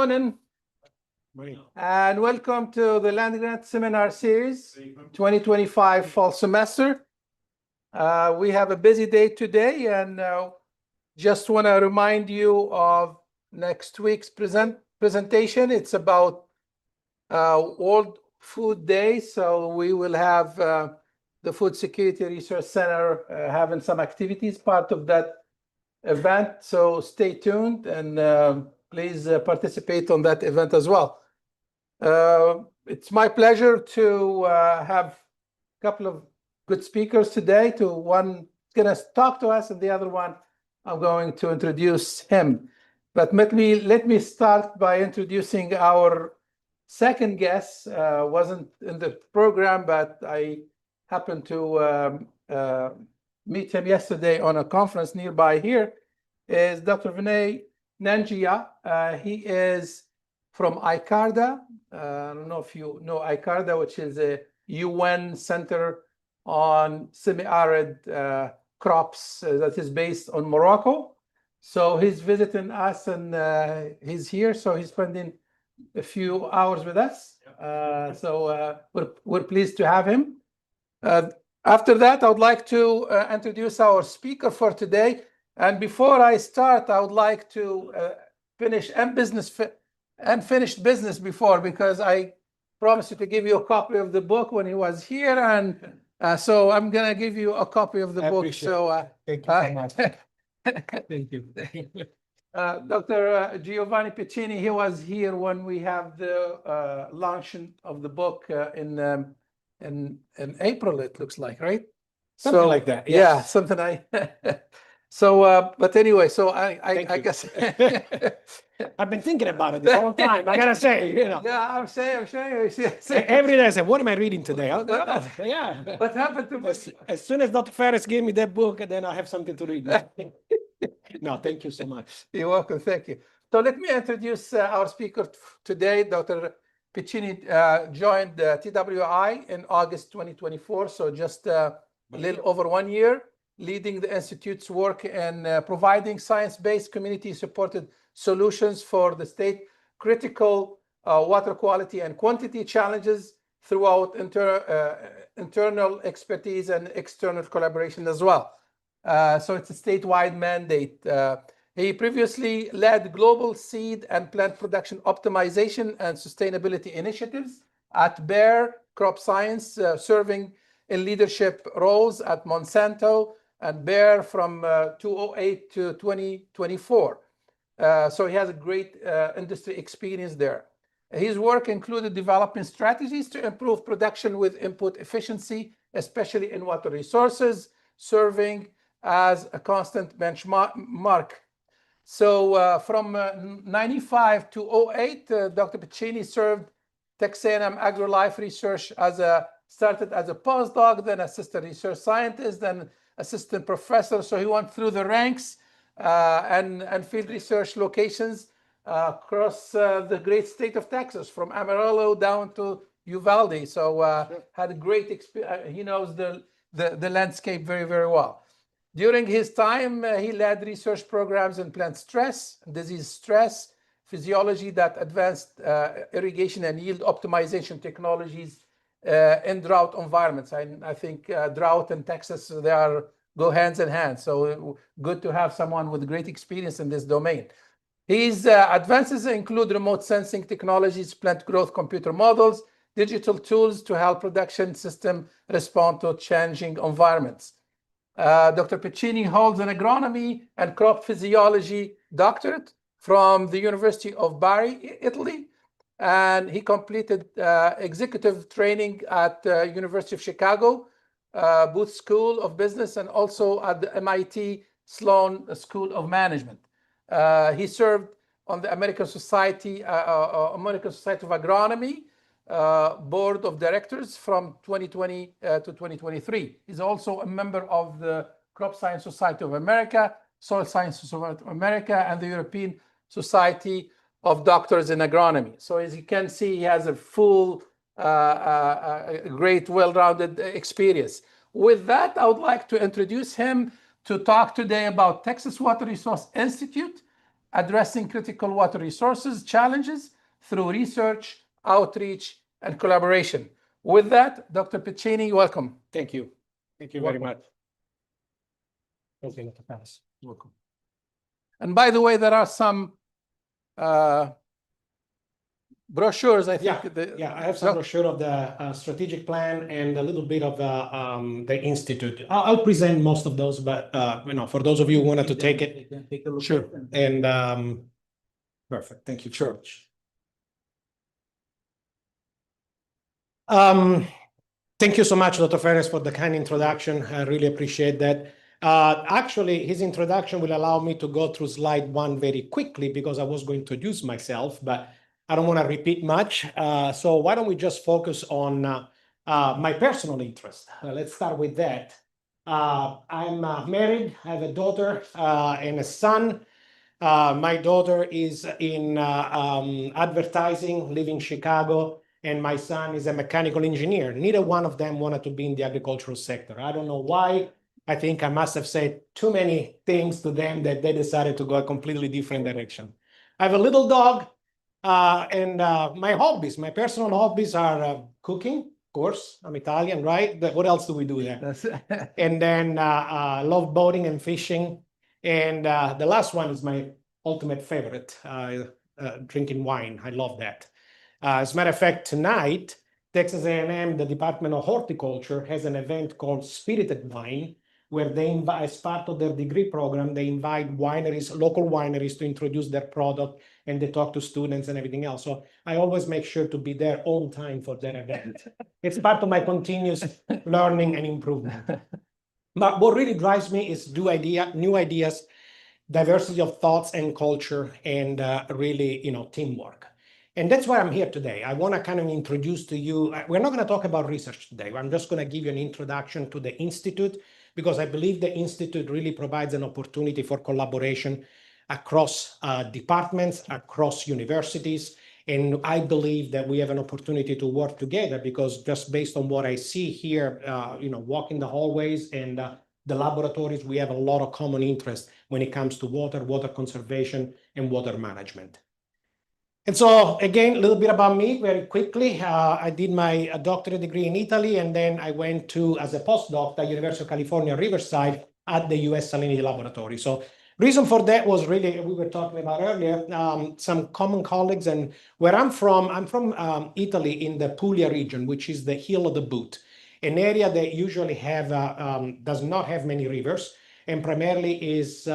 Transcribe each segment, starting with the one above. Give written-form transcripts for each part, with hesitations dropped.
Morning, and welcome to the Land Grant Seminar Series 2025 Fall Semester. We have a busy day today, and just want to remind you of next week's presentation. It's about World Food Day, so we will have the Food Security Research Center having some activities part of that event. So stay tuned and please participate on that event as well. It's my pleasure to have a couple of good speakers today. One is going to talk to us, and the other one I'm going to introduce him. But let me start by introducing our second guest. Wasn't in the program, but I happened to meet him yesterday on a conference nearby here. Is Dr. Vinay Nangia. He is from ICARDA. I don't know if you know ICARDA, which is a UN Center on Semi-Arid Crops that is based on Morocco. So he's visiting us, and he's here. So he's spending a few hours with us. We're pleased to have him. After that, I would like to introduce our speaker for today. And before I start, I would like to finish unfinished business before, because I promised to give you a copy of the book when he was here, and so I'm gonna give you a copy of the book. So thank you so much. Thank you. Dr. Giovanni Piccini, he was here when we have the launching of the book in April. It looks like, right? Something like that. Yes. Yeah, something but anyway, so I guess I've been thinking about it this whole time. I gotta say, Yeah, I'm saying. Every day I say, what am I reading today? Yeah. What happened to as soon as Dr. Ferris gave me that book, then I have something to read. No, thank you so much. You're welcome. Thank you. So let me introduce our speaker today. Dr. Piccini joined TWI in August 2024, so just a little over 1 year, leading the Institute's work in providing science-based community-supported solutions for the state critical water quality and quantity challenges throughout internal expertise and external collaboration as well. So it's a statewide mandate. He previously led global seed and plant production optimization and sustainability initiatives at Bayer Crop Science, serving in leadership roles at Monsanto and Bayer from 2008 to 2024. So he has a great industry experience there. His work included developing strategies to improve production with input efficiency, especially in water resources, serving as a constant benchmark. So from 95 to 08, Dr. Piccini served Texas A&M AgriLife Research started as a postdoc, then assistant research scientist, then assistant professor. So he went through the ranks and field research locations across the great state of Texas, from Amarillo down to Uvalde. So had a great experience. He knows the landscape very, very well. During his time, he led research programs in plant stress, disease stress, physiology that advanced irrigation and yield optimization technologies in drought environments. I think drought in Texas, they go hands in hand. So good to have someone with great experience in this domain. His advances include remote sensing technologies, plant growth computer models, digital tools to help production system respond to changing environments. Dr. Piccini holds an agronomy and crop physiology doctorate from the University of Bari, Italy, and he completed executive training at University of Chicago, Booth School of Business, and also at the MIT Sloan School of Management. He served on the American Society of Agronomy Board of Directors from 2020 to 2023. He's also a member of the Crop Science Society of America, Soil Science Society of America, and the European Society of Doctors in Agronomy. So as you can see, he has a full, great, well-rounded experience. With that, I would like to introduce him to talk today about Texas Water Resource Institute addressing critical water resources challenges through research, outreach, and collaboration. With that, Dr. Piccini, welcome. Thank you. Thank you very Welcome. much. Okay, Dr. Faris. Welcome. And by the way, there are some brochures, I think. Yeah, I have some brochure of the strategic plan and a little bit of the institute. I'll present most of those, but for those of you who wanted to take it, Take a look. sure. And perfect. Thank you so much. Thank you so much, Dr. Faris, for the kind introduction. I really appreciate that. Actually, his introduction will allow me to go through slide 1 very quickly because I was going to introduce myself, but I don't want to repeat much. So why don't we just focus on my personal interest? Let's start with that. I'm married. I have a daughter and a son. My daughter is in advertising, living in Chicago, and my son is a mechanical engineer. Neither one of them wanted to be in the agricultural sector. I don't know why. I think I must have said too many things to them that they decided to go a completely different direction. I have a little dog, and my hobbies, my personal hobbies are cooking, of course. I'm Italian, right? But what else do we do there? And then love boating and fishing. And the last one is my ultimate favorite, drinking wine. I love that. As a matter of fact, tonight, Texas A&M, the Department of Horticulture, has an event called Spirited Wine, where they invite, as part of their degree program, they invite wineries, local wineries, to introduce their product, and they talk to students and everything else. So I always make sure to be there on time for that event. It's part of my continuous learning and improvement. But what really drives me is new ideas, diversity of thoughts and culture, and really, teamwork. And that's why I'm here today. I want to kind of introduce to you, we're not going to talk about research today. I'm just going to give you an introduction to the Institute, because I believe the Institute really provides an opportunity for collaboration across departments, across universities. And I believe that we have an opportunity to work together because just based on what I see here, walking the hallways and the laboratories, we have a lot of common interest when it comes to water, water conservation, and water management. And so, again, a little bit about me very quickly. I did my doctorate degree in Italy, and then I went to, as a postdoc, at University of California, Riverside, at the US Salinity Laboratory. So reason for that was really, we were talking about earlier, some common colleagues. And where I'm from Italy in the Puglia region, which is the Hill of the Boot, an area that usually does not have many rivers, and primarily is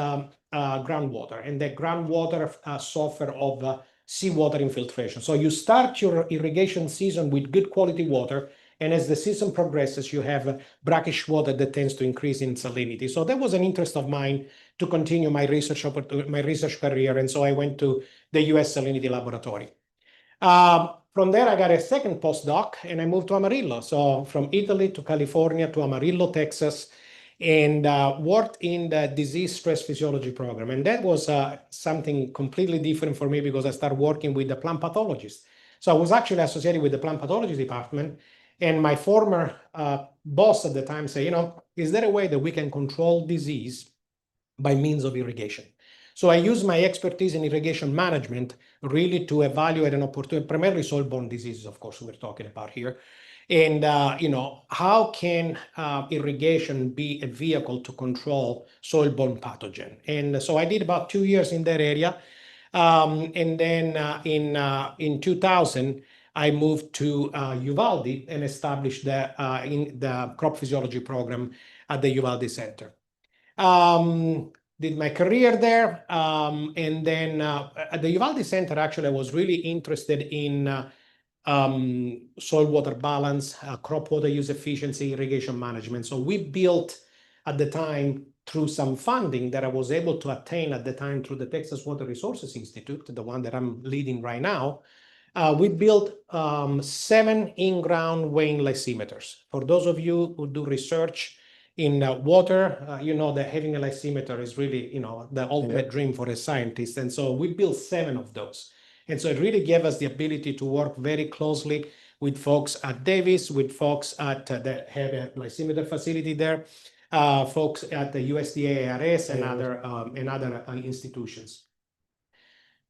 groundwater. And the groundwater suffer of seawater infiltration. So you start your irrigation season with good quality water, and as the season progresses, you have brackish water that tends to increase in salinity. So that was an interest of mine to continue my research career, and so I went to the US Salinity Laboratory. From there, I got a second postdoc, and I moved to Amarillo. So from Italy to California to Amarillo, Texas, and worked in the disease stress physiology program. And that was something completely different for me because I started working with the plant pathologist. So I was actually associated with the plant pathology department, and my former boss at the time said, is there a way that we can control disease by means of irrigation? So I use my expertise in irrigation management really to evaluate an opportunity, primarily soil-borne diseases, of course, we're talking about here. And, how can irrigation be a vehicle to control soil-borne pathogen? And so I did about 2 years in that area. And then in 2000, I moved to Uvalde and established the crop physiology program at the Uvalde Center. Did my career there. And then at the Uvalde Center, actually, I was really interested in soil water balance, crop water use efficiency, irrigation management. So we built at the time through some funding that I was able to attain at the time through the Texas Water Resources Institute, the one that I'm leading right now. We built 7 in-ground weighing lysimeters. For those of you who do research in water, you know that having a lysimeter is really, the ultimate dream for a scientist. And so we built 7 of those. And so it really gave us the ability to work very closely with folks at Davis, with folks at that have a lysimeter facility there, folks at the USDA ARS and other institutions.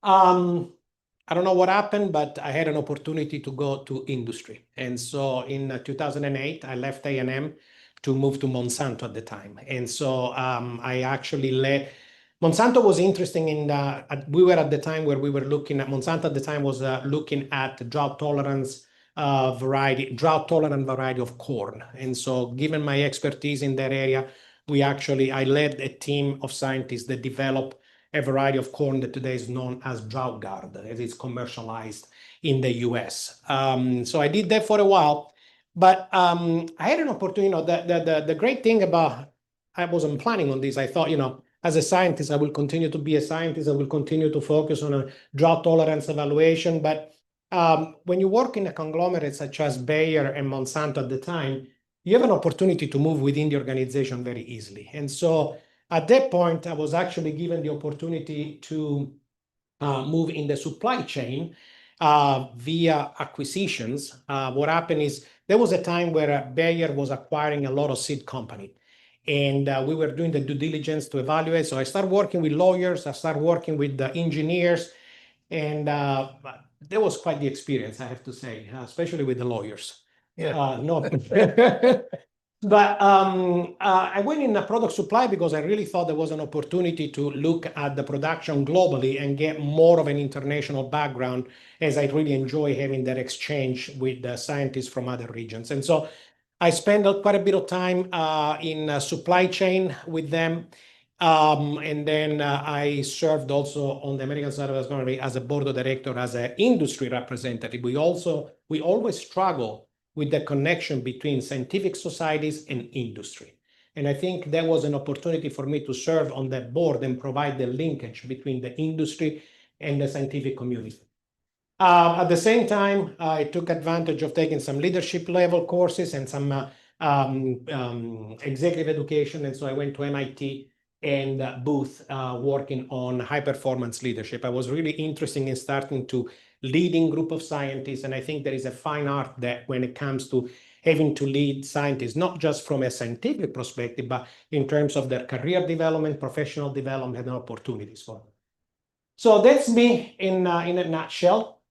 I don't know what happened, but I had an opportunity to go to industry. And so in 2008, I left A&M to move to Monsanto at the time. And so I actually led. Monsanto was interesting in we were at the time where we were looking at Monsanto at the time was looking at drought tolerant variety of corn. And so given my expertise in that area, I led a team of scientists that developed a variety of corn that today is known as Drought Guard, as it's commercialized in the US. So I did that for a while, but I had an opportunity, the great thing about, I wasn't planning on this. I thought, as a scientist, I will continue to be a scientist. I will continue to focus on a drought tolerance evaluation. But when you work in a conglomerate such as Bayer and Monsanto at the time, you have an opportunity to move within the organization very easily. And so at that point, I was actually given the opportunity to move in the supply chain via acquisitions. What happened is there was a time where Bayer was acquiring a lot of seed company. And we were doing the due diligence to evaluate. So I started working with lawyers. I started working with the engineers. And that was quite the experience, I have to say, especially with the lawyers. Yeah. No. But I went in the product supply because I really thought there was an opportunity to look at the production globally and get more of an international background, as I really enjoy having that exchange with the scientists from other regions. And so I spent quite a bit of time in supply chain with them. And then I served also on the American side of the country as a board of director, as an industry representative. We always struggle with the connection between scientific societies and industry. And I think there was an opportunity for me to serve on that board and provide the linkage between the industry and the scientific community. At the same time, I took advantage of taking some leadership level courses and some executive education. And so I went to MIT and Booth working on high performance leadership. I was really interested in starting to leading group of scientists. And I think there is a fine art that when it comes to having to lead scientists, not just from a scientific perspective, but in terms of their career development, professional development, and opportunities for them. So that's me in a nutshell.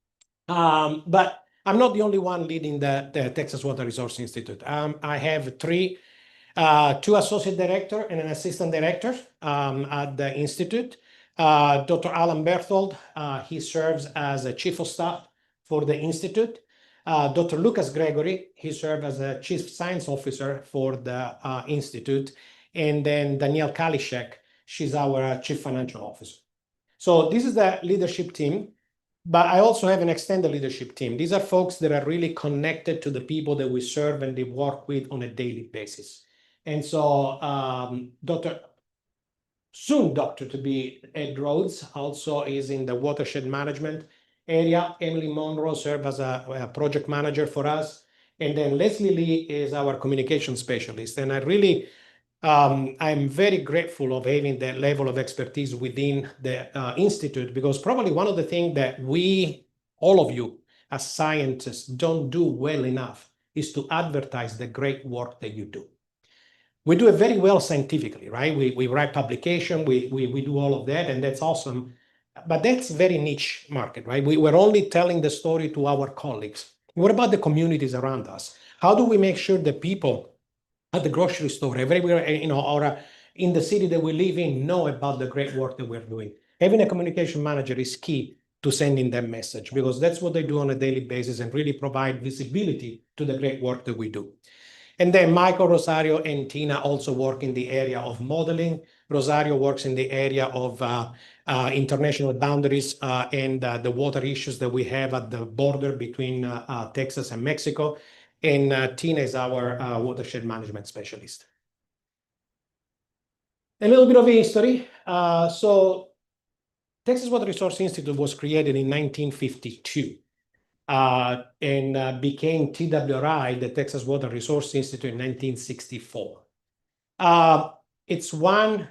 But I'm not the only one leading the Texas Water Resources Institute. I have two associate directors and an assistant director at the Institute. Dr. Alan Berthold, he serves as a chief of staff for the Institute. Dr. Lucas Gregory, he serves as a chief science officer for the Institute. And then Danielle Kalishek, she's our chief financial officer. So this is the leadership team, but I also have an extended leadership team. These are folks that are really connected to the people that we serve and they work with on a daily basis. And so Doctor to be Ed Rhodes also is in the watershed management area. Emily Monroe serves as a project manager for us. And then Leslie Lee is our communication specialist. And I really, I'm very grateful of having that level of expertise within the Institute, because probably one of the things that we, all of you as scientists, don't do well enough is to advertise the great work that you do. We do it very well scientifically, right? We write publication, we do all of that, and that's awesome. But that's very niche market, right? We're only telling the story to our colleagues. What about the communities around us? How do we make sure that people at the grocery store, everywhere, or in the city that we live in, know about the great work that we're doing? Having a communication manager is key to sending that message, because that's what they do on a daily basis and really provide visibility to the great work that we do. And then Michael, Rosario, and Tina also work in the area of modeling. Rosario works in the area of international boundaries and the water issues that we have at the border between Texas and Mexico. And Tina is our watershed management specialist. A little bit of history. So Texas Water Resources Institute was created in 1952. And became TWRI, the Texas Water Resources Institute, in 1964.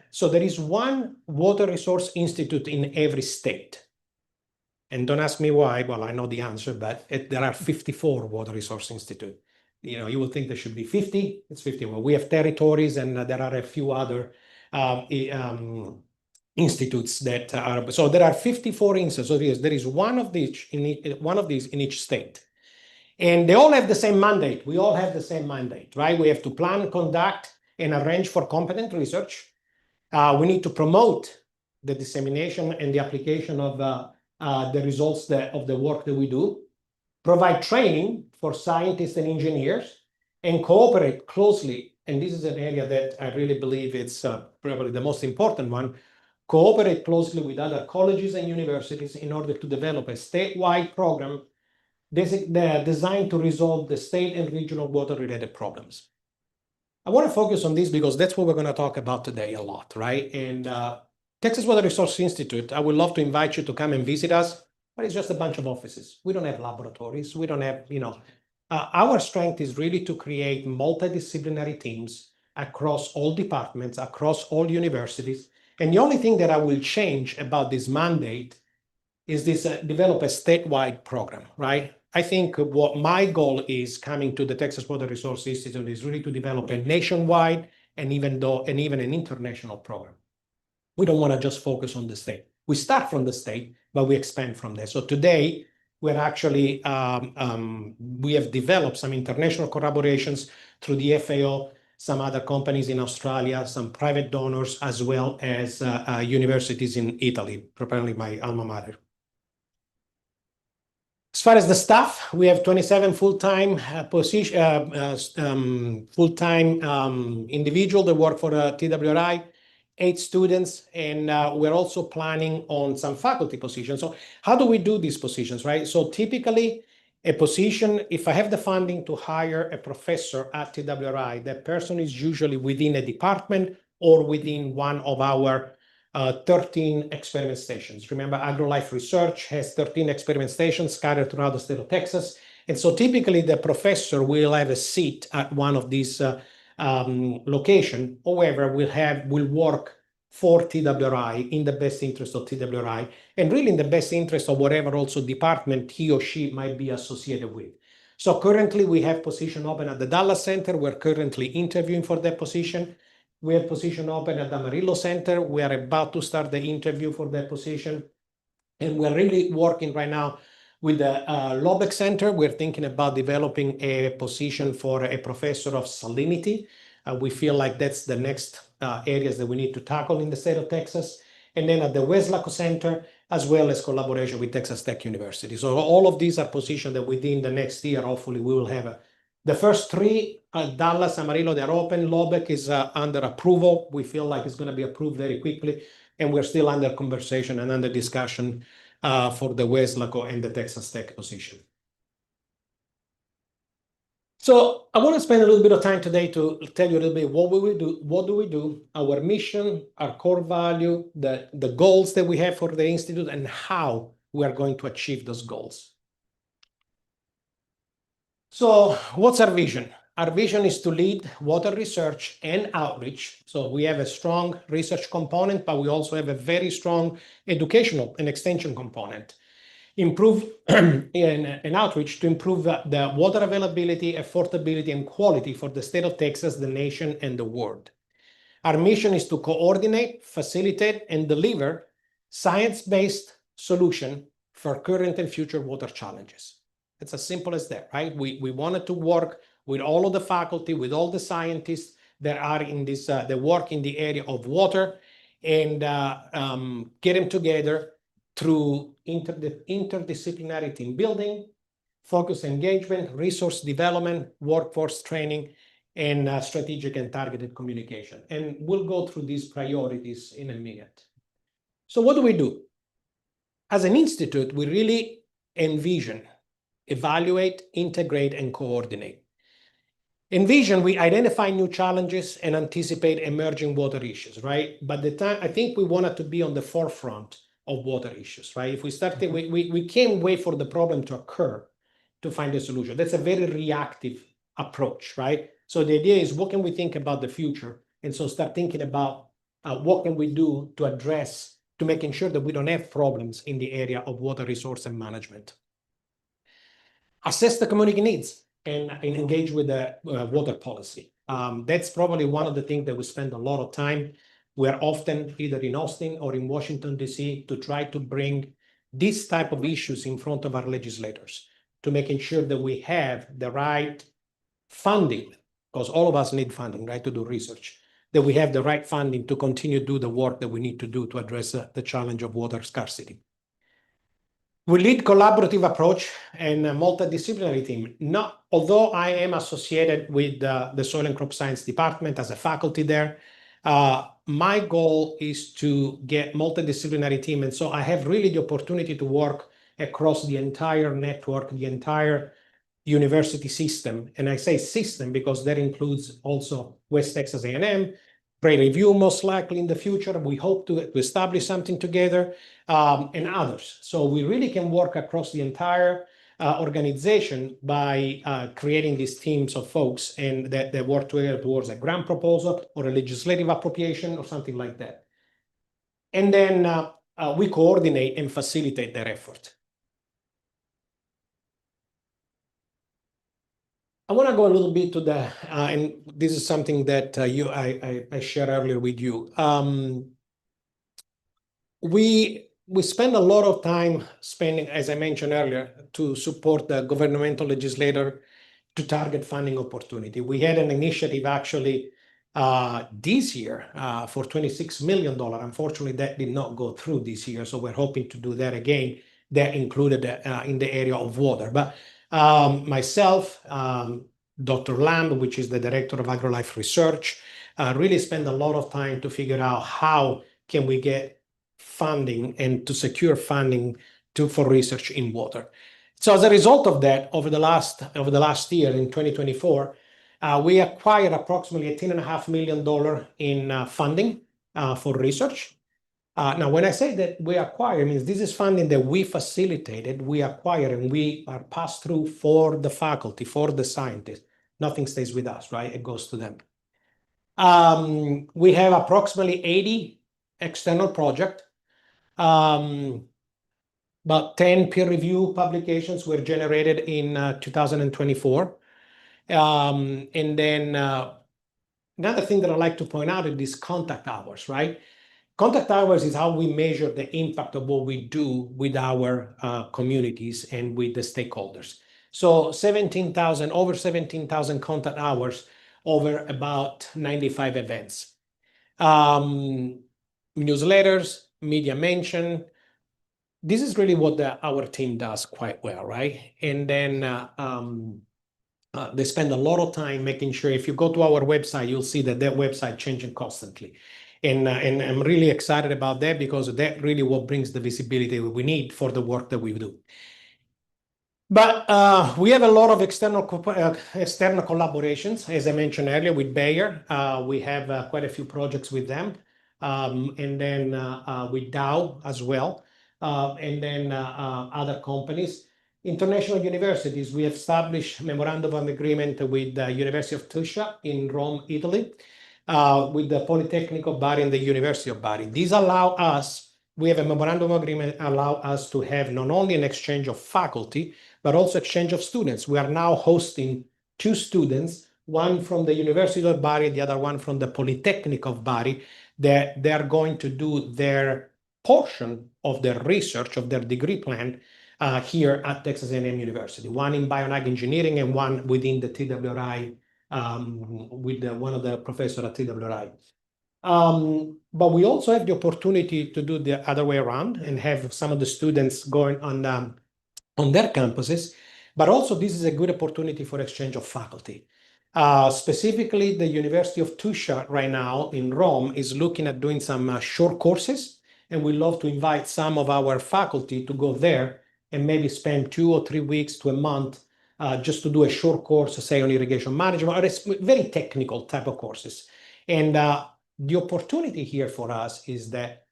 So there is one Water Resource Institute in every state. And don't ask me why. Well, I know the answer, but there are 54 Water Resource Institute. You would think there should be 50. It's 51. We have territories, and there are a few other institutes that are, so there are 54 institutes. So there is one of these in each state. And they all have the same mandate. We all have the same mandate, right? We have to plan, conduct, and arrange for competent research. We need to promote the dissemination and the application of the results of the work that we do, provide training for scientists and engineers, and cooperate closely. And this is an area that I really believe it's probably the most important one. Cooperate closely with other colleges and universities in order to develop a statewide program designed to resolve the state and regional water-related problems. I want to focus on this because that's what we're going to talk about today a lot, right? And Texas Water Resource Institute, I would love to invite you to come and visit us, but it's just a bunch of offices. We don't have laboratories. We don't have, our strength is really to create multidisciplinary teams across all departments, across all universities. And the only thing that I will change about this mandate is this develop a statewide program, right? I think what my goal is coming to the Texas Water Resource Institute is really to develop a nationwide and even an international program. We don't want to just focus on the state. We start from the state, but we expand from there. So today, we're actually, we have developed some international collaborations through the FAO, some other companies in Australia, some private donors, as well as universities in Italy, primarily my alma mater. As far as the staff, we have 27 full-time individuals that work for TWRI, 8 students, and we're also planning on some faculty positions. So how do we do these positions, right? So typically, a position, if I have the funding to hire a professor at TWRI, that person is usually within a department or within one of our 13 experiment stations. Remember, AgroLife Research has 13 experiment stations scattered throughout the state of Texas. And so typically the professor will have a seat at one of these locations. However, will work for TWRI in the best interest of TWRI and really in the best interest of whatever also department he or she might be associated with. So currently we have position open at the Dallas Center. We're currently interviewing for that position. We have position open at the Amarillo Center. We are about to start the interview for that position. And we're really working right now with the Lubbock Center. We're thinking about developing a position for a professor of salinity. We feel like that's the next areas that we need to tackle in the state of Texas. And then at the Weslaco Center, as well as collaboration with Texas Tech University. So all of these are positions that within the next year, hopefully we will have the first 3, Dallas, Amarillo, they're open. Lubbock is under approval. We feel like it's going to be approved very quickly. And we're still under conversation and under discussion for the Weslaco and the Texas Tech position. So I want to spend a little bit of time today to tell you a little bit what do we do, our mission, our core value, the goals that we have for the Institute, and how we are going to achieve those goals. So what's our vision? Our vision is to lead water research and outreach. So we have a strong research component, but we also have a very strong educational and extension component. Improve and outreach to improve the water availability, affordability, and quality for the state of Texas, the nation, and the world. Our mission is to coordinate, facilitate, and deliver science-based solution for current and future water challenges. It's as simple as that, right? We wanted to work with all of the faculty, with all the scientists that are in this, that work in the area of water, and get them together through interdisciplinary team building, focused engagement, resource development, workforce training, and strategic and targeted communication. And we'll go through these priorities in a minute. So what do? As an institute, we really envision, evaluate, integrate, and coordinate. Envision, we identify new challenges and anticipate emerging water issues, right? But I think we wanted to be on the forefront of water issues, right? If we start, we can't wait for the problem to occur to find a solution. That's a very reactive approach, right? So the idea is, what can we think about the future? And so start thinking about what can we do to address, to making sure that we don't have problems in the area of water resource and management. Assess the community needs and engage with the water policy. That's probably one of the things that we spend a lot of time We're often either in Austin or in Washington, D.C. to try to bring these type of issues in front of our legislators to making sure that we have the right funding, because all of us need funding, right, to do research, that we have the right funding to continue to do the work that we need to do to address the challenge of water scarcity. We lead collaborative approach and a multidisciplinary team. Although I am associated with the Soil and Crop Science Department as a faculty there, my goal is to get multidisciplinary team. And so I have really the opportunity to work across the entire network, the entire university system. And I say system because that includes also West Texas A&M, Prairie View, most likely in the future. We hope to establish something together, and others. So we really can work across the entire organization by creating these teams of folks and that work together towards a grant proposal or a legislative appropriation or something like that. And then we coordinate and facilitate their effort. I want to go a little bit to the, and this is something that I shared earlier with you. We spend a lot of time spending, as I mentioned earlier, to support the governmental legislator to target funding opportunity. We had an initiative actually this year for $26 million. Unfortunately, that did not go through this year. So we're hoping to do that again. That included in the area of water. But myself, Dr. Lamb, which is the director of AgriLife Research, really spend a lot of time to figure out how can we get funding and to secure funding for research in water. So as a result of that, over the last year in 2024, we acquired approximately $18.5 million in funding for research. Now, when I say that we acquire, it means this is funding that we facilitated, we acquire, and we are passed through for the faculty, for the scientists. Nothing stays with us, right? It goes to them. We have approximately 80 external projects. About 10 peer-reviewed publications were generated in 2024. And then another thing that I like to point out is these contact hours, right? Contact hours is how we measure the impact of what we do with our communities and with the stakeholders. So over 17,000 contact hours over about 95 events. Newsletters, media mention. This is really what our team does quite well, right? And then they spend a lot of time making sure, if you go to our website, you'll see that website changing constantly. And I'm really excited about that because that really what brings the visibility we need for the work that we do. But we have a lot of external collaborations, as I mentioned earlier, with Bayer. We have quite a few projects with them. And then with Dow as well. And then other companies. International universities, we have established a memorandum of agreement with the University of Tuscia in Rome, Italy. With the Politecnico Bari and the University of Bari. These allow us, we have a memorandum of agreement, allow us to have not only an exchange of faculty, but also exchange of students. We are now hosting 2 students, one from the University of Bari, the other one from the Polytechnic of Bari, that they are going to do their portion of their research, of their degree plan here at Texas A&M University, one in bioag engineering and one within the TWRI with one of the professors at TWRI. But we also have the opportunity to do the other way around and have some of the students going on their campuses. But also this is a good opportunity for exchange of faculty. Specifically, the University of Tuscia right now in Rome is looking at doing some short courses. And we love to invite some of our faculty to go there and maybe spend 2 or 3 weeks to a month just to do a short course, say on irrigation management, or a very technical type of courses. And the opportunity here for us is that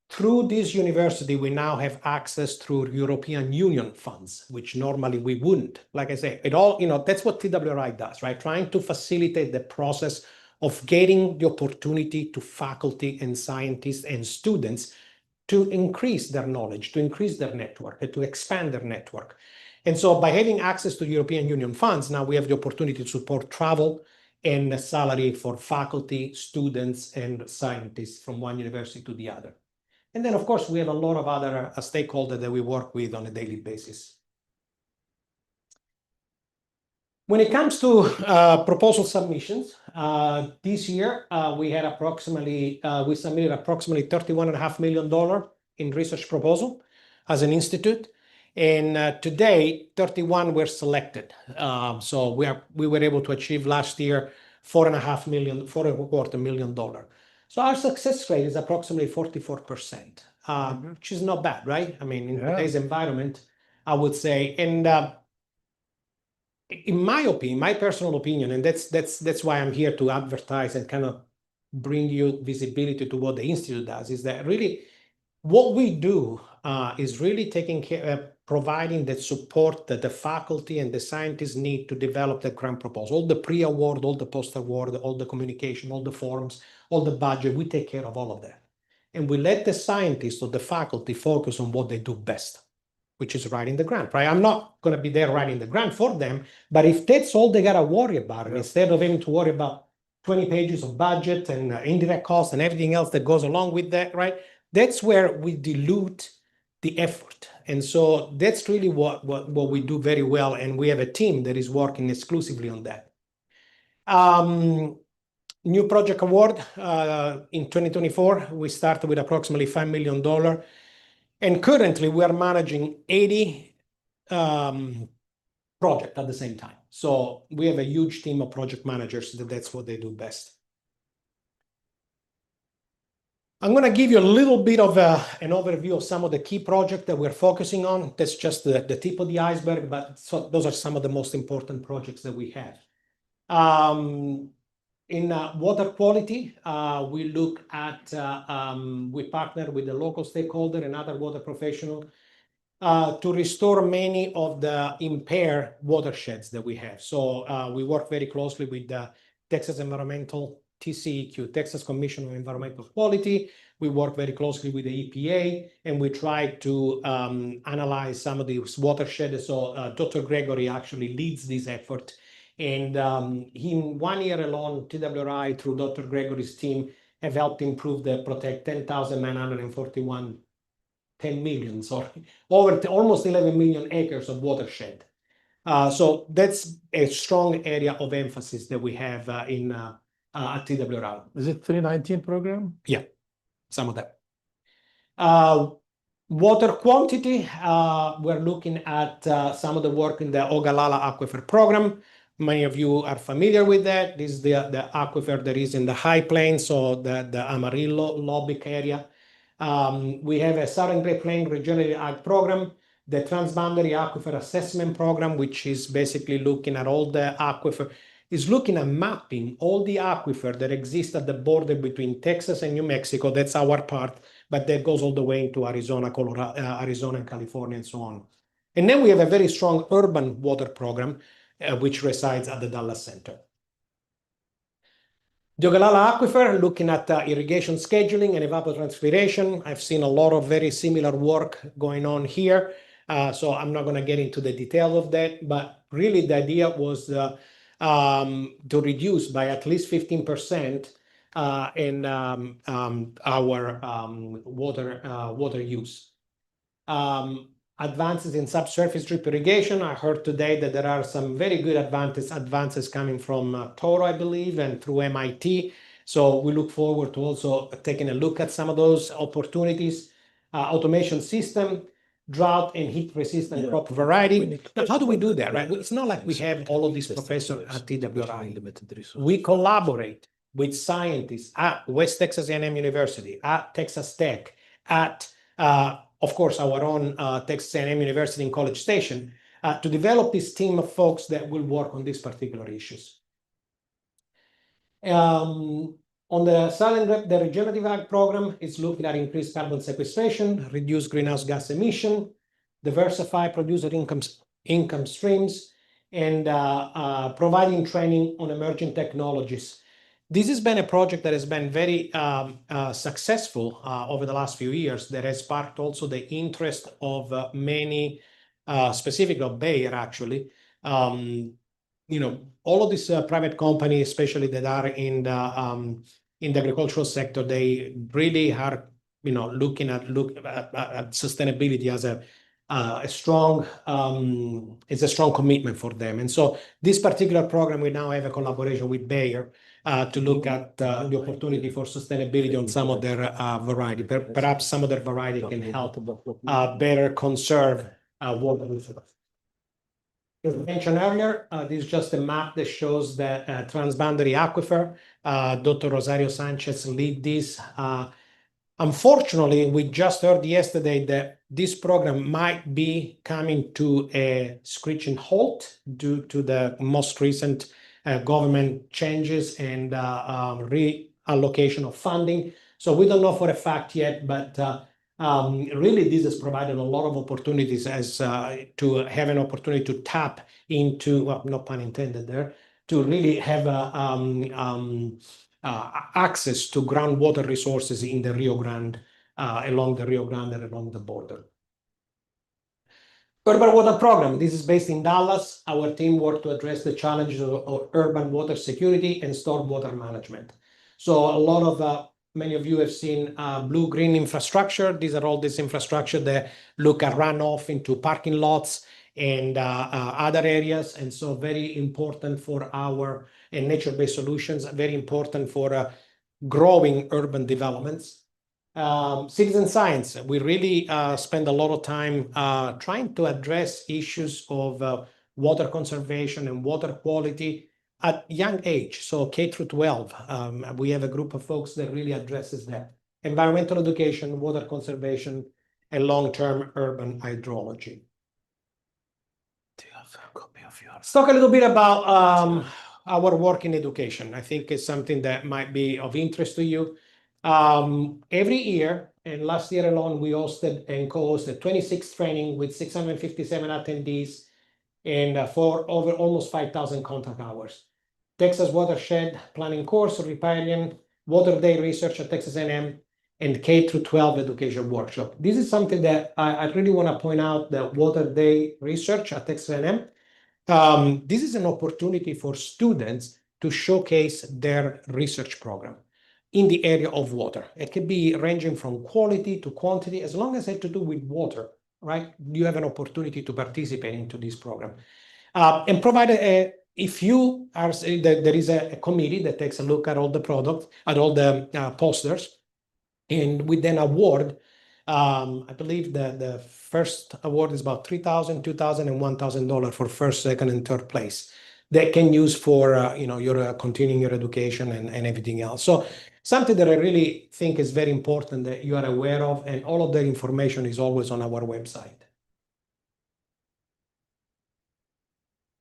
through this university, we now have access through European Union funds, which normally we wouldn't. Like I say, it all, that's what TWRI does, right? Trying to facilitate the process of getting the opportunity to faculty and scientists and students to increase their knowledge, to increase their network, and to expand their network. And so by having access to European Union funds, now we have the opportunity to support travel and the salary for faculty, students, and scientists from one university to the other. And then, of course, we have a lot of other stakeholders that we work with on a daily basis. When it comes to proposal submissions, this year we submitted approximately $31.5 million in research proposal as an institute, and today 31 were selected. So we were able to achieve last year $4.25 million. So our success rate is approximately 44%, which is not bad, right? I mean, in today's environment, I would say, and in my opinion, my personal opinion, and that's why I'm here to advertise and kind of bring you visibility to what the Institute does, is that really what we do is really taking care, providing the support that the faculty and the scientists need to develop the grant proposal, all the pre-award, all the post-award, all the communication, all the forms, all the budget. We take care of all of that. And we let the scientists or the faculty focus on what they do best, which is writing the grant, right? I'm not going to be there writing the grant for them, but if that's all they got to worry about, instead of having to worry about 20 pages of budget and indirect costs and everything else that goes along with that, right? That's where we dilute the effort. And so that's really what we do very well. And we have a team that is working exclusively on that. New project award in 2024, we started with approximately $5 million. And currently, we are managing 80 projects at the same time. So we have a huge team of project managers that's what they do best. I'm going to give you a little bit of an overview of some of the key projects that we're focusing on. That's just the tip of the iceberg, but those are some of the most important projects that we have. In water quality, we look at, we partner with the local stakeholder and other water professional to restore many of the impaired watersheds that we have. So we work very closely with the Texas Environmental, TCEQ, Texas Commission on Environmental Quality. We work very closely with the EPA, and we try to analyze some of these watersheds. So Dr. Gregory actually leads this effort. And in 1 year alone, TWRI, through Dr. Gregory's team, have helped improve the protect 10,941, 10 million, sorry, over almost 11 million acres of watershed. So that's a strong area of emphasis that we have at TWRI. Is it 319 program? Yeah, some of that. Water quantity, we're looking at some of the work in the Ogallala Aquifer Program. Many of you are familiar with that. This is the aquifer that is in the high plains, so the Amarillo, Lubbock area. We have a Southern Great Plains Regenerative Ag Program, the Transboundary Aquifer Assessment Program, which is basically looking at all the aquifer, is looking at mapping all the aquifer that exist at the border between Texas and New Mexico. That's our part, but that goes all the way into Arizona, Colorado, Arizona and California and so on. And then we have a very strong urban water program, which resides at the Dallas Center. The Ogallala Aquifer, looking at irrigation scheduling and evapotranspiration. I've seen a lot of very similar work going on here. So I'm not going to get into the detail of that, but really the idea was to reduce by at least 15% in our water use. Advances in subsurface drip irrigation. I heard today that there are some very good advances coming from Toro, I believe, and through MIT. So we look forward to also taking a look at some of those opportunities. Automation system, drought and heat resistant crop variety. Now, how do we do that, right? It's not like we have all of these professors at TWRI. We collaborate with scientists at West Texas A&M University, at Texas Tech, at of course, our own Texas A&M University in College Station, to develop this team of folks that will work on these particular issues. On the Southern, the Regenerative Ag Program is looking at increased carbon sequestration, reduce greenhouse gas emission, diversify producer income streams, and providing training on emerging technologies. This has been a project that has been very successful over the last few years, that has sparked also the interest of many, specifically of Bayer actually, all of these private companies, especially that are in the agricultural sector, they really are, looking at sustainability as a strong commitment for them. And so this particular program, we now have a collaboration with Bayer to look at the opportunity for sustainability on some of their variety. Perhaps some of their variety can help better conserve water resources. As mentioned earlier, this is just a map that shows the Transboundary Aquifer. Dr. Rosario Sanchez lead this. Unfortunately, we just heard yesterday that this program might be coming to a screeching halt due to the most recent government changes and reallocation of funding. So we don't know for a fact yet, but really this has provided a lot of opportunities as to have an opportunity to tap into, well, no pun intended there, to really have access to groundwater resources in the Rio Grande, along the Rio Grande and along the border. Urban Water Program. This is based in Dallas. Our team worked to address the challenges of urban water security and stormwater management. So a lot of many of you have seen blue-green infrastructure. These are all this infrastructure that look at runoff into parking lots and other areas. And so very important for our nature-based solutions, very important for growing urban developments. Citizen science, we really spend a lot of time trying to address issues of water conservation and water quality at young age, so K through 12. We have a group of folks that really addresses that. Environmental education, water conservation, and long-term urban hydrology. Do you have a copy of yours? Let's talk a little bit about our work in education. I think it's something that might be of interest to you. Every year, and last year alone, we hosted and co-hosted 26 training with 657 attendees and for over almost 5,000 contact hours. Texas Watershed Planning Course, Riparian, Water Day Research at Texas A&M, and K through 12 education workshop. This is something that I really want to point out, the Water Day Research at Texas A&M. This is an opportunity for students to showcase their research program in the area of water. It could be ranging from quality to quantity, as long as it has to do with water, right? You have an opportunity to participate into this program. And provided if you are, there is a committee that takes a look at all the products, at all the posters, and we then award, I believe the first award is about $3,000, $2,000, and $1,000 for first, second, and third place. That can use for your continuing your education and everything else. So something that I really think is very important that you are aware of, and all of that information is always on our website.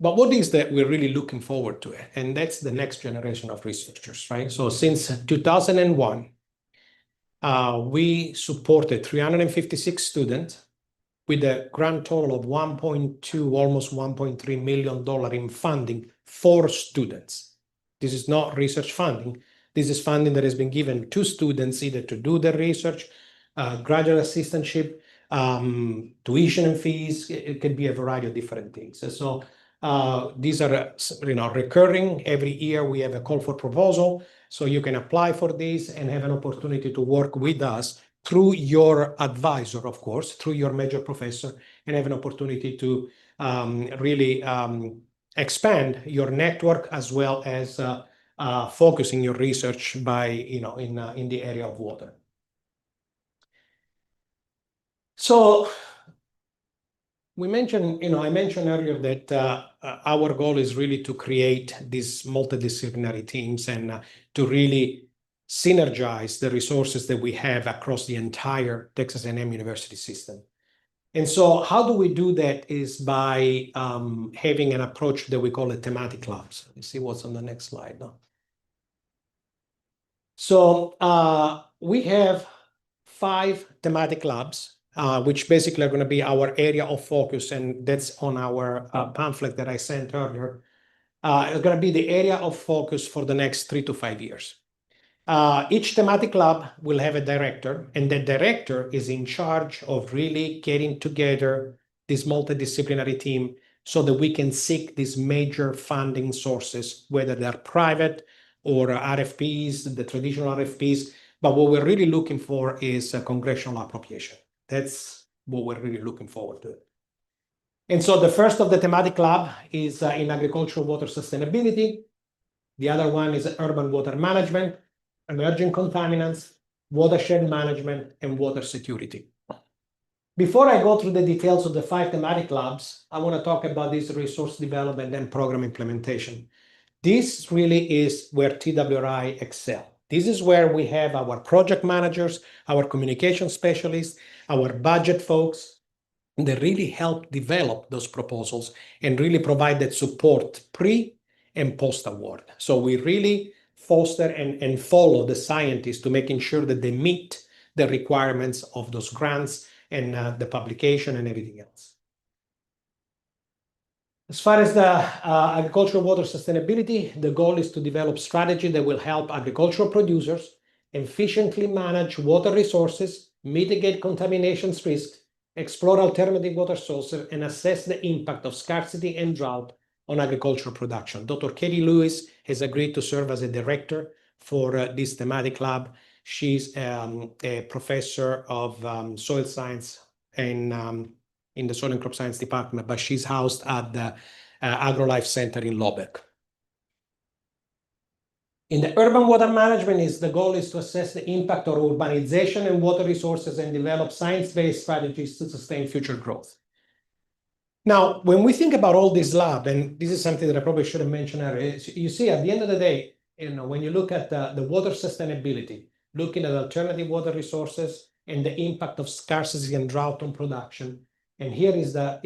But what is that we're really looking forward to? And that's the next generation of researchers, right? So since 2001, we supported 356 students with a grand total of $1.2, almost $1.3 million in funding for students. This is not research funding. This is funding that has been given to students either to do their research, graduate assistantship, tuition and fees. It could be a variety of different things. And so these are recurring. Every year we have a call for proposal. So you can apply for this and have an opportunity to work with us through your advisor, of course, through your major professor, and have an opportunity to really expand your network as well as focusing your research by, in the area of water. So we mentioned, I mentioned earlier that our goal is really to create these multidisciplinary teams and to really synergize the resources that we have across the entire Texas A&M University system. And so how do we do that is by having an approach that we call a thematic labs. Let me see what's on the next slide now. So we have 5 thematic labs, which basically are going to be our area of focus, and that's on our pamphlet that I sent earlier. It's going to be the area of focus for the next 3 to 5 years. Each thematic lab will have a director, and the director is in charge of really getting together this multidisciplinary team so that we can seek these major funding sources, whether they're private or RFPs, the traditional RFPs. But what we're really looking for is a congressional appropriation. That's what we're really looking forward to. And so the first of the thematic lab is in agricultural water sustainability. The other one is urban water management, emerging contaminants, watershed management, and water security. Before I go through the details of the 5 thematic labs, I want to talk about this resource development and program implementation. This really is where TWRI excel. This is where we have our project managers, our communication specialists, our budget folks, that really help develop those proposals and really provide that support pre and post award. So we really foster and follow the scientists to making sure that they meet the requirements of those grants and the publication and everything else. As far as the agricultural water sustainability, the goal is to develop strategy that will help agricultural producers efficiently manage water resources, mitigate contamination risks, explore alternative water sources, and assess the impact of scarcity and drought on agricultural production. Dr. Katie Lewis has agreed to serve as a director for this thematic lab. She's a professor of soil science in the Soil and Crop Science department, but she's housed at the AgroLife Center in Lubbock. In the urban water management, the goal is to assess the impact of urbanization and water resources and develop science-based strategies to sustain future growth. Now, when we think about all this lab, and this is something that I probably should have mentioned earlier, you see at the end of the day, when you look at the water sustainability, looking at alternative water resources and the impact of scarcity and drought on production, and here is the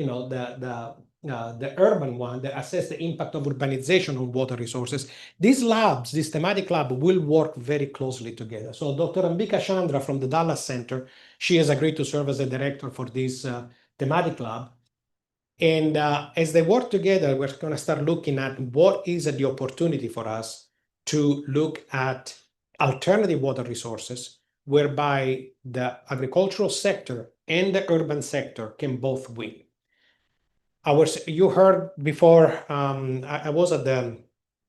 urban one that assess the impact of urbanization on water resources. These labs, this thematic lab, will work very closely together. So Dr. Ambika Chandra from the Dallas Center, she has agreed to serve as a director for this thematic lab. And as they work together, we're going to start looking at what is the opportunity for us to look at alternative water resources, whereby the agricultural sector and the urban sector can both win. You heard before, I was at the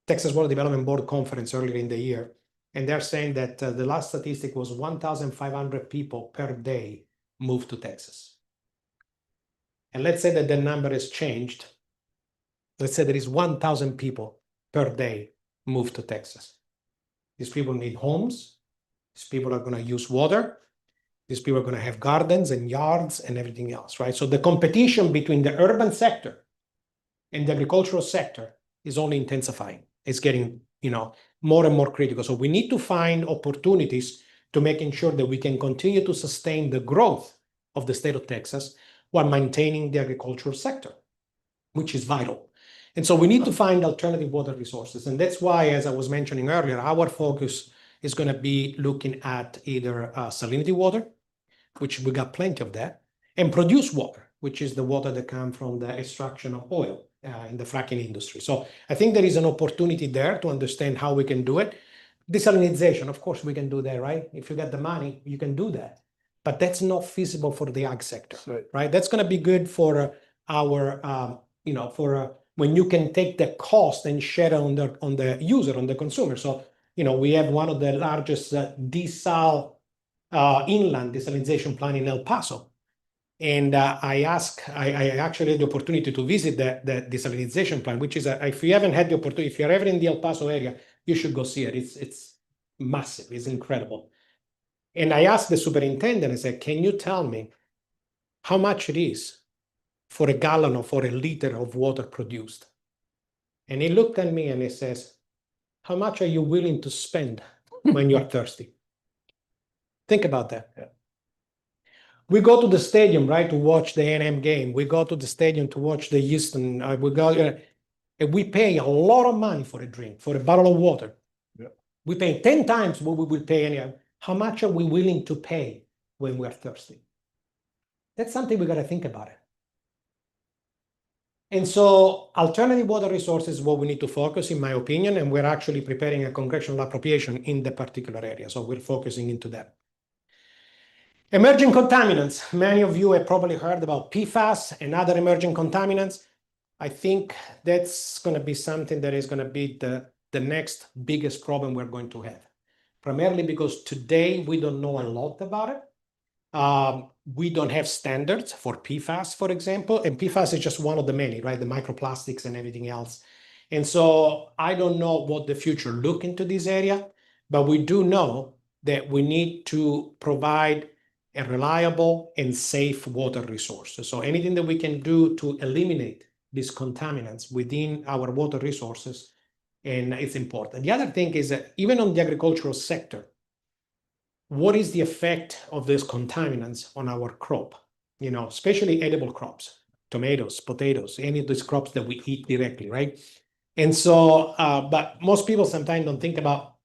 Texas Water Development Board conference earlier in the year, and they're saying that the last statistic was 1,500 people per day moved to Texas. And let's say that the number has changed. Let's say there is 1,000 people per day moved to Texas. These people need homes. These people are going to use water. These people are going to have gardens and yards and everything else, right? So the competition between the urban sector and the agricultural sector is only intensifying. It's getting, more and more critical. So we need to find opportunities to making sure that we can continue to sustain the growth of the state of Texas while maintaining the agricultural sector, which is vital. And so we need to find alternative water resources. And that's why, as I was mentioning earlier, our focus is going to be looking at either salinity water, which we got plenty of that, and produced water, which is the water that comes from the extraction of oil in the fracking industry. So I think there is an opportunity there to understand how we can do it. Desalinization, of course, we can do that, right? If you got the money, you can do that. But that's not feasible for the ag sector, right? That's going to be good for our, when you can take the cost and share it on the user, on the consumer. So, we have one of the largest inland desalinization plant in El Paso. And I actually had the opportunity to visit the desalinization plant, which is, if you haven't had the opportunity, if you're ever in the El Paso area, you should go see it. It's massive. It's incredible. And I asked the superintendent, I said, can you tell me how much it is for a gallon or for a liter of water produced? And he looked at me and he says, how much are you willing to spend when you're thirsty? Think about that. Yeah. We go to the stadium, right, to watch the A&M game. We go to the stadium to watch the Houston. And we pay a lot of money for a drink, for a bottle of water. Yeah. We pay 10 times what we would pay anyhow. How much are we willing to pay when we're thirsty? That's something we got to think about it. And so alternative water resources is what we need to focus, in my opinion, and we're actually preparing a congressional appropriation in the particular area. So we're focusing into that. Emerging contaminants. Many of you have probably heard about PFAS and other emerging contaminants. I think that's going to be something that is going to be the next biggest problem we're going to have. Primarily because today we don't know a lot about it. We don't have standards for PFAS, for example, and PFAS is just one of the many, right? The microplastics and everything else. And so I don't know what the future look into this area, but we do know that we need to provide a reliable and safe water resource. So anything that we can do to eliminate these contaminants within our water resources, and it's important. The other thing is that even on the agricultural sector, what is the effect of these contaminants on our crop? You know, especially edible crops, tomatoes, potatoes, any of these crops that we eat directly, right? And so, but most people sometimes don't think about,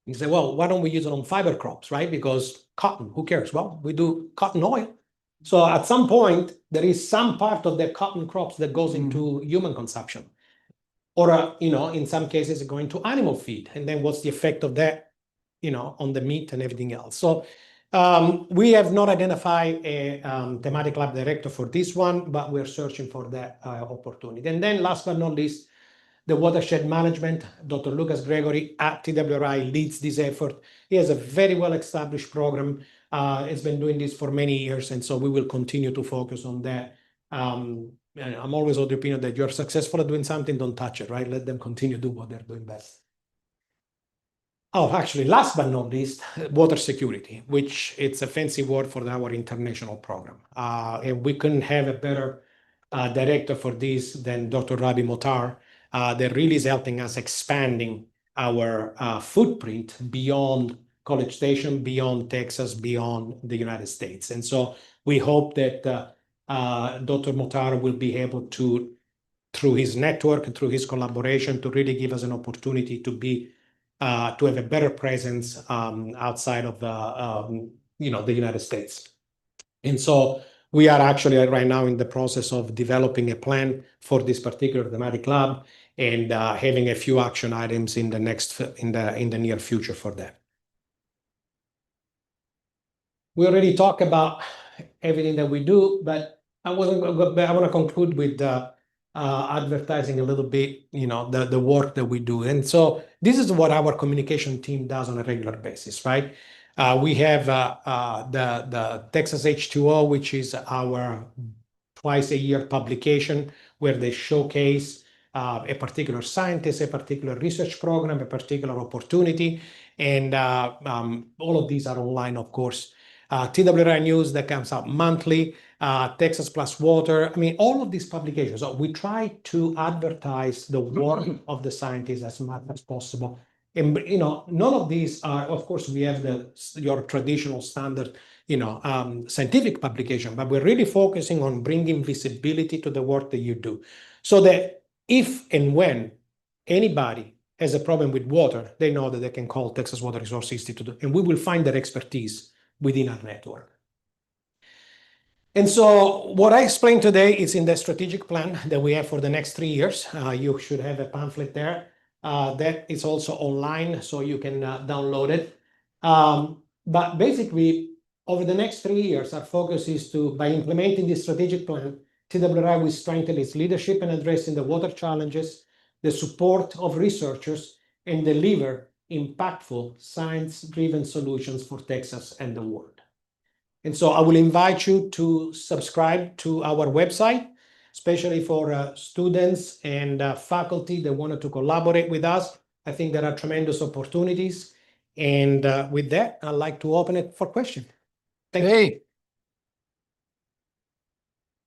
you say, well, why don't we use it on fiber crops, right? Because cotton, who cares? Well, we do cotton oil. So at some point, there is some part of the cotton crops that goes into human consumption. Or, you know, in some cases, going to animal feed. And then what's the effect of that, you know, on the meat and everything else? So we have not identified a thematic lab director for this one, but we're searching for that opportunity. And then last but not least, the watershed management. Dr. Lucas Gregory at TWRI leads this effort. He has a very well-established program. It's been doing this for many years, and so we will continue to focus on that. And I'm always of the opinion that you're successful at doing something, don't touch it, right? Let them continue to do what they're doing best. Oh, actually, last but not least, water security, which it's a fancy word for our international program. And we couldn't have a better director for this than Dr. Rabi Motar, that really is helping us expanding our footprint beyond College Station, beyond Texas, beyond the United States. And so we hope that Dr. Motar will be able to, through his network and through his collaboration, to really give us an opportunity to be to have a better presence outside of the the United States. And so we are actually right now in the process of developing a plan for this particular thematic lab and having a few action items in the near future for that. We already talked about everything that we do, but I want to conclude with advertising a little bit, the work that we do. And so this is what our communication team does on a regular basis, right? We have the Texas H2O, which is our twice-a-year publication where they showcase a particular scientist, a particular research program, a particular opportunity. And all of these are online, of course. TWRI News that comes out monthly, Texas Plus Water. I mean, all of these publications. So we try to advertise the work of the scientists as much as possible. And none of these are, of course, we have your traditional standard, scientific publication, but we're really focusing on bringing visibility to the work that you do, so that if and when anybody has a problem with water, they know that they can call Texas Water Resource Institute, and we will find their expertise within our network. And so what I explained today is in the strategic plan that we have for the next 3 years. You should have a pamphlet there. That is also online, so you can download it. But basically, over the next 3 years, our focus is to, by implementing this strategic plan, TWRI will strengthen its leadership in addressing the water challenges, the support of researchers, and deliver impactful science-driven solutions for Texas and the world. And so I will invite you to subscribe to our website, especially for students and faculty that wanted to collaborate with us. I think there are tremendous opportunities. And with that, I'd like to open it for questions. Thank you.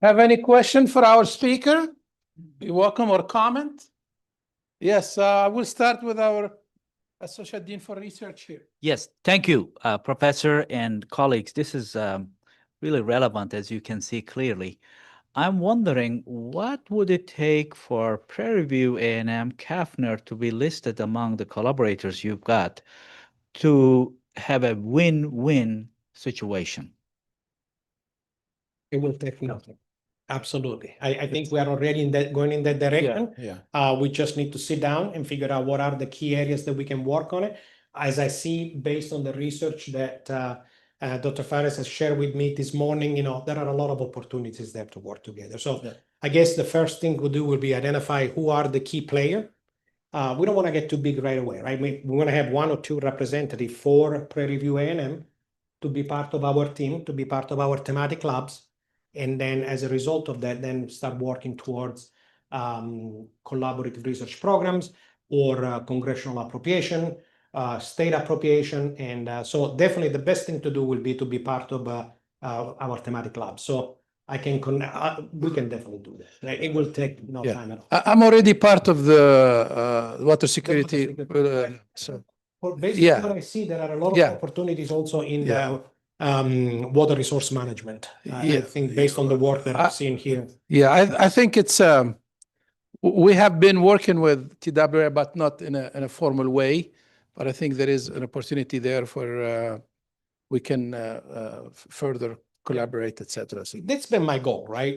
Have any question for our speaker? You're welcome, or comment? Yes, we'll start with our Associate Dean for Research here. Yes, thank you, Professor and colleagues. This is really relevant, as you can see clearly. I'm wondering, what would it take for Prairie View A&M Kaffner to be listed among the collaborators you've got to have a win-win situation? It will take nothing. Absolutely. I think we are already going in that direction. Yeah. We just need to sit down and figure out what are the key areas that we can work on it. As I see, based on the research that Dr. Fares has shared with me this morning, there are a lot of opportunities there to work together. So I guess the first thing we'll do will be identify who are the key player. We don't want to get too big right away, right? We want to have 1 or 2 representatives for Prairie View A&M to be part of our team, to be part of our thematic labs. And then as a result of that, then start working towards collaborative research programs or congressional appropriation, state appropriation. And so definitely the best thing to do will be to be part of our thematic lab. So we can definitely do that. Like, it will take no Yeah. time at all. I'm already part of the water security. So Well, based on Yeah. what I see, there are a lot of Yeah. opportunities also in Yeah. water resource management. I Yeah. think based on the work that I've seen here. yeah, I think it's we have been working with TWA, but not in a formal way. But I think there is an opportunity there for we can further collaborate, etc. So That's been my goal, right?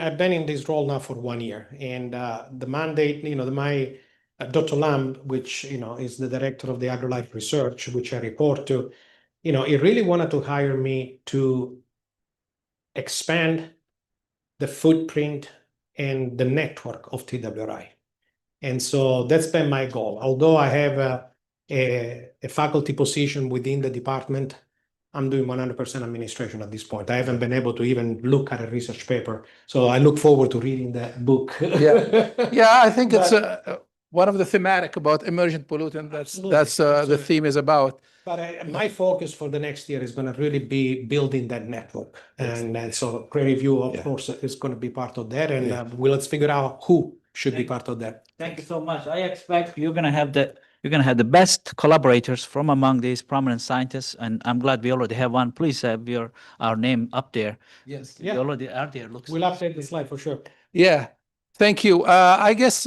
I've been in this role now for 1 year, and the mandate, Dr. Lamb, which, is the director of the AgriLife Research, which I report to, he really wanted to hire me to expand the footprint and the network of TWRI. And so that's been my goal. Although I have a faculty position within the department, I'm doing 100% administration at this point. I haven't been able to even look at a research paper. So I look forward to reading that book. yeah, I think it's one of the thematic about emergent pollutant. That's the theme is about. But my focus for the next year is going to really be building that network. Yes. And so Prairie View, of course, is going to be part of that. And let's figure out who should be part of that. Thank you so much. I expect you're gonna have the best collaborators from among these prominent scientists, and I'm glad we already have one. Please have our name up there. Yes. We already are there. Looks. We'll update the slide for sure. Yeah. Thank you. I guess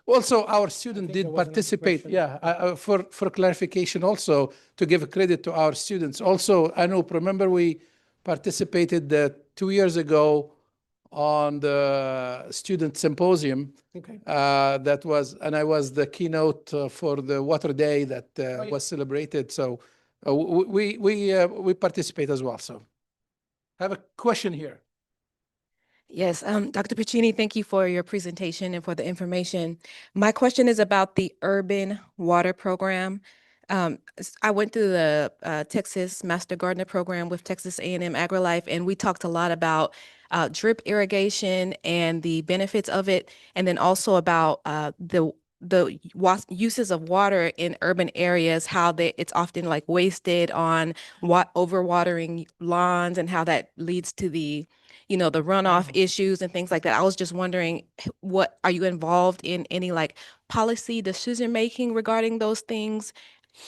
also our student think did there was another participate. question. Yeah. For clarification, also to give credit to our students. Also, Anup, remember we participated 2 years ago on the student symposium. Okay. And I was the keynote for the Water Day that was celebrated. So we participate as well. So I have a question here. Yes, Dr. Piccini, thank you for your presentation and for the information. My question is about the urban water program. I went through the Texas Master Gardener program with Texas A&M AgriLife, and we talked a lot about drip irrigation and the benefits of it, and then also about the uses of water in urban areas, how it's often like wasted on overwatering lawns, and how that leads to the runoff issues and things like that. I was just wondering, are you involved in any like policy decision making regarding those things,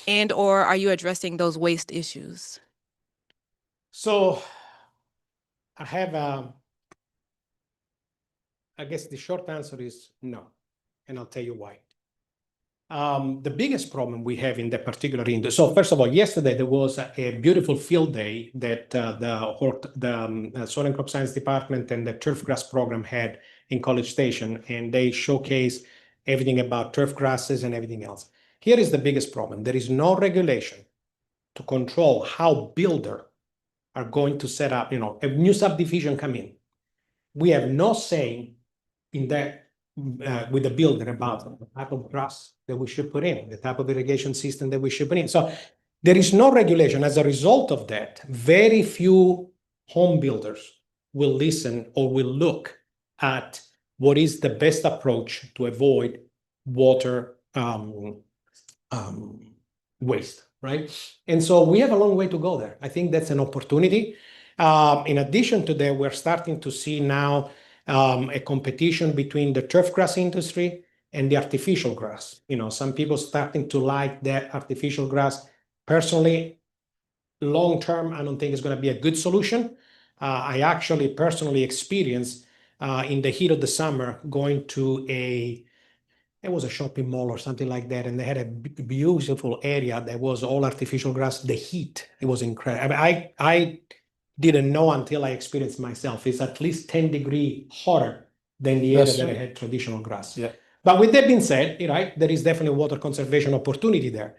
and or are you addressing those waste issues? So I have, I guess the short answer is no, and I'll tell you why. The biggest problem we have in that particular industry. So first of all, yesterday there was a beautiful field day that the Soil and Crop Science Department and the turf grass program had in College Station, and they showcased everything about turf grasses and everything else. Here is the biggest problem. There is no regulation to control how builders are going to set up, a new subdivision come in. We have no say in that with the builder about the type of grass that we should put in, the type of irrigation system that we should put in. So there is no regulation. As a result of that, very few home builders will listen or will look at what is the best approach to avoid water waste, right? And so we have a long way to go there. I think that's an opportunity. In addition to that, we're starting to see now a competition between the turf grass industry and the artificial grass. Some people starting to like that artificial grass. Personally, long term, I don't think it's going to be a good solution. I actually personally experienced in the heat of the summer going to it was a shopping mall or something like that, and they had a beautiful area that was all artificial grass. The heat, it was incredible. I didn't know until I experienced myself. It's at least 10 degrees hotter than the area that I had traditional grass. Yeah. But with that being said, right, there is definitely water conservation opportunity there.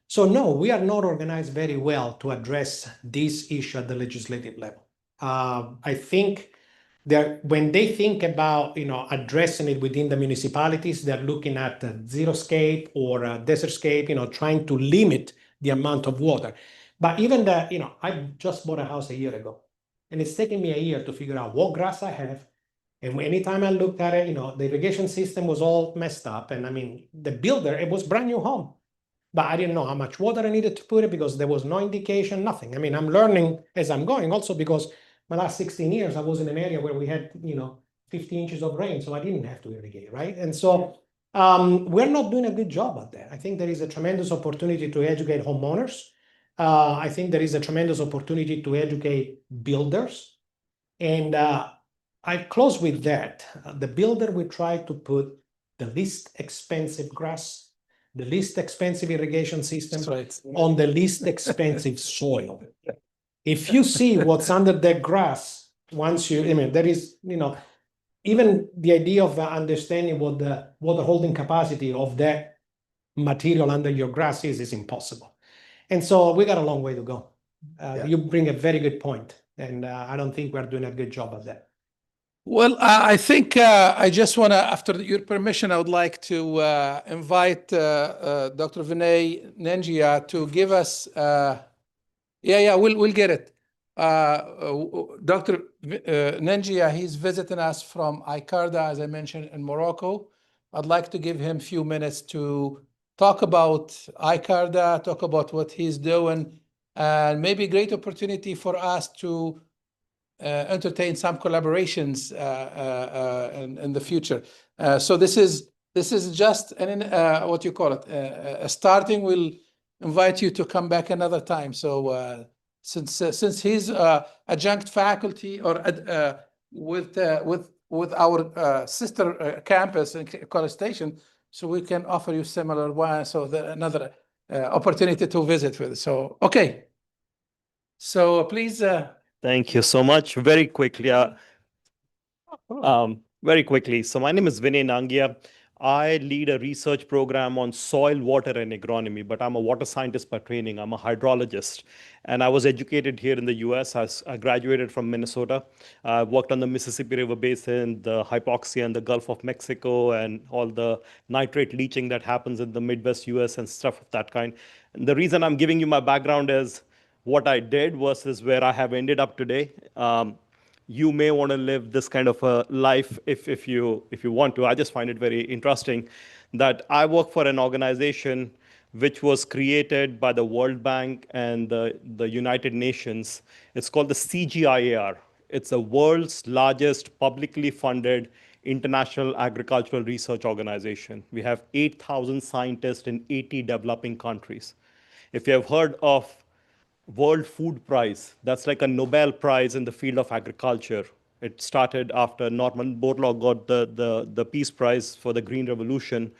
So no, we are not organized very well to address this issue at the legislative level. I think when they think about addressing it within the municipalities, they're looking at xeriscape or desertscape, trying to limit the amount of water. But even I just bought a house a year ago, and it's taken me a year to figure out what grass I have. And anytime I looked at it, the irrigation system was all messed up. And I mean, the builder, it was brand new home, but I didn't know how much water I needed to put it because there was no indication, nothing. I mean, I'm learning as I'm going also because my last 16 years, I was in an area where we had, 50 inches of rain, so I didn't have to irrigate, right? And so we're not doing a good job at that. I think there is a tremendous opportunity to educate homeowners. I think there is a tremendous opportunity to educate builders. And I close with that. The builder will try to put the least expensive grass, the least expensive irrigation system That's right. on the least expensive soil. If you see what's under that grass, there is, even the idea of understanding what the water holding capacity of that material under your grass is impossible. And so we got a long way to go. You bring a very good point, and I don't think we're doing a good job of that. Well, I think I just want to, after your permission, I would like to invite Dr. Vinay Nangia to give us. We'll get it. Dr. Nangia, he's visiting us from ICARDA, as I mentioned, in Morocco. I'd like to give him a few minutes to talk about ICARDA, talk about what he's doing, and maybe a great opportunity for us to entertain some collaborations in the future. So this is just what you call it, a starting. We'll invite you to come back another time. So since he's adjunct faculty or with our sister campus in College Station, so we can offer you similar one. So another opportunity to visit with. So okay. So please. Thank you so much. Very quickly. Very quickly. So my name is Vinay Nangia. I lead a research program on soil, water, and agronomy, but I'm a water scientist by training. I'm a hydrologist. And I was educated here in the US. I graduated from Minnesota. I worked on the Mississippi River Basin, the hypoxia in the Gulf of Mexico, and all the nitrate leaching that happens in the Midwest US and stuff of that kind. And the reason I'm giving you my background is what I did versus where I have ended up today. You may want to live this kind of a life if you want to. I just find it very interesting that I work for an organization which was created by the World Bank and the United Nations. It's called the CGIAR. It's the world's largest publicly funded international agricultural research organization. We have 8,000 scientists in 80 developing countries. If you have heard of World Food Prize, that's like a Nobel Prize in the field of agriculture. It started after Norman Borlaug got the Peace Prize for the Green Revolution.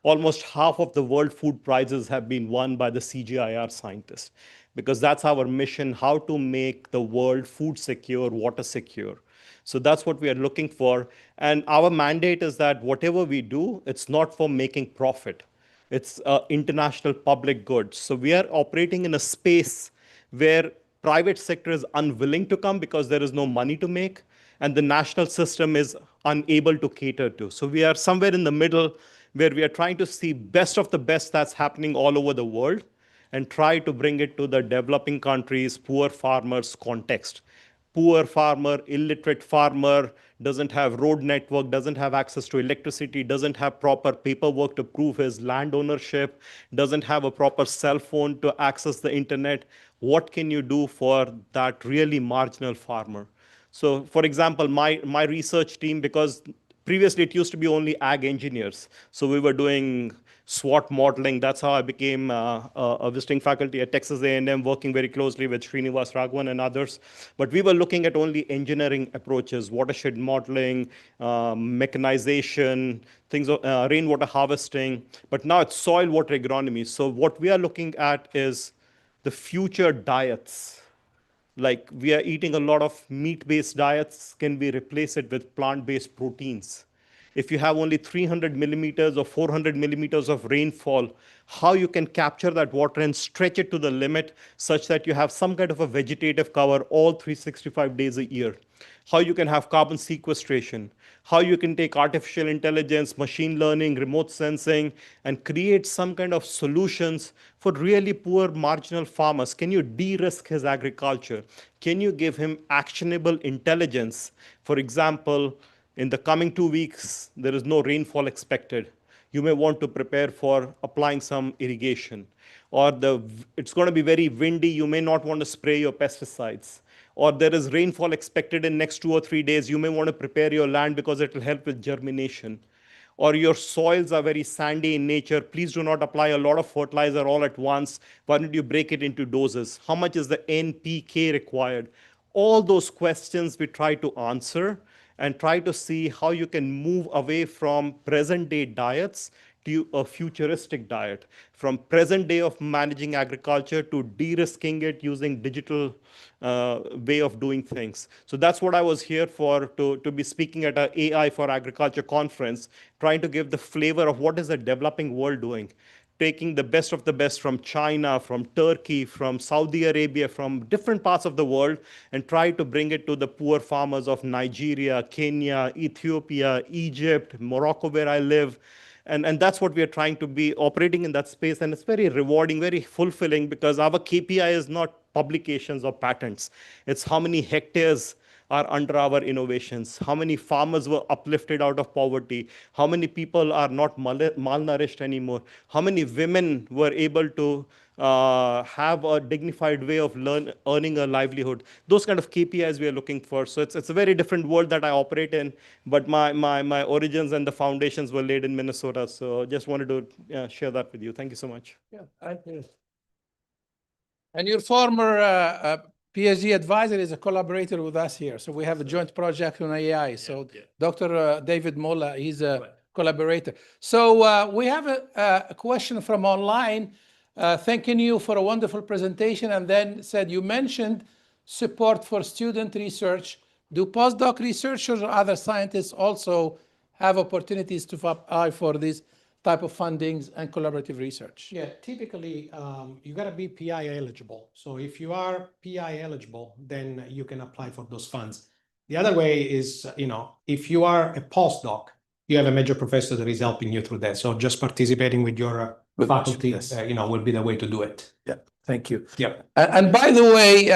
Almost half of the World Food Prizes have been won by the CGIAR scientists, because that's our mission, how to make the world food secure, water secure. So that's what we are looking for. And our mandate is that whatever we do, it's not for making profit. It's international public good. So we are operating in a space where private sector is unwilling to come because there is no money to make, and the national system is unable to cater to. So we are somewhere in the middle where we are trying to see best of the best that's happening all over the world and try to bring it to the developing countries, poor farmers context. Poor farmer, illiterate farmer, doesn't have road network, doesn't have access to electricity, doesn't have proper paperwork to prove his land ownership, doesn't have a proper cell phone to access the internet. What can you do for that really marginal farmer? So for example, my research team, because previously it used to be only ag engineers. So we were doing SWOT modeling. That's how I became a visiting faculty at Texas A&M, working very closely with Srinivas Raghavan and others. But we were looking at only engineering approaches, watershed modeling, mechanization, things, rainwater harvesting. But now it's soil water agronomy. So what we are looking at is the future diets. Like we are eating a lot of meat-based diets. Can we replace it with plant-based proteins? if you have only 300 millimeters or 400 millimeters of rainfall, how you can capture that water and stretch it to the limit such that you have some kind of a vegetative cover all 365 days a year. How you can have carbon sequestration, how you can take artificial intelligence, machine learning, remote sensing, and create some kind of solutions for really poor marginal farmers. Can you de-risk his agriculture? Can you give him actionable intelligence? For example, in the coming 2 weeks, there is no rainfall expected. You may want to prepare for applying some irrigation. Or it's going to be very windy, you may not want to spray your pesticides. Or there is rainfall expected in next 2 or 3 days, you may want to prepare your land because it will help with germination. Or your soils are very sandy in nature, please do not apply a lot of fertilizer all at once. Why don't you break it into doses? How much is the NPK required? All those questions we try to answer and try to see how you can move away from present day diets to a futuristic diet, from present day of managing agriculture to de-risking it using digital way of doing things. So that's what I was here for, to be speaking at an AI for Agriculture conference, trying to give the flavor of what is the developing world doing, taking the best of the best from China, from Turkey, from Saudi Arabia, from different parts of the world, and try to bring it to the poor farmers of Nigeria, Kenya, Ethiopia, Egypt, Morocco, where I live. And that's what we are trying to be operating in that space. And it's very rewarding, very fulfilling, because our KPI is not publications or patents. It's how many hectares are under our innovations, how many farmers were uplifted out of poverty, how many people are not malnourished anymore, how many women were able to have a dignified way of earning a livelihood. Those kind of KPIs we are looking for. So it's a very different world that I operate in, but my origins and the foundations were laid in Minnesota. So just wanted to share that with you. Thank you so much. Yeah, thank you. And your former PhD advisor is a collaborator with us here. So we have a joint project on AI. So Dr. David Molla, he's a collaborator. So we have a question from online, thanking you for a wonderful presentation, and then said you mentioned support for student research. Do postdoc researchers or other scientists also have opportunities to apply for these type of fundings and collaborative research? Yeah, typically you got to be PI eligible. So if you are PI eligible, then you can apply for those funds. The other way is, if you are a postdoc, you have a major professor that is helping you through that. So just participating with your faculty, yes. Will be the way to do it. Yeah, thank you. Yeah. And by the way,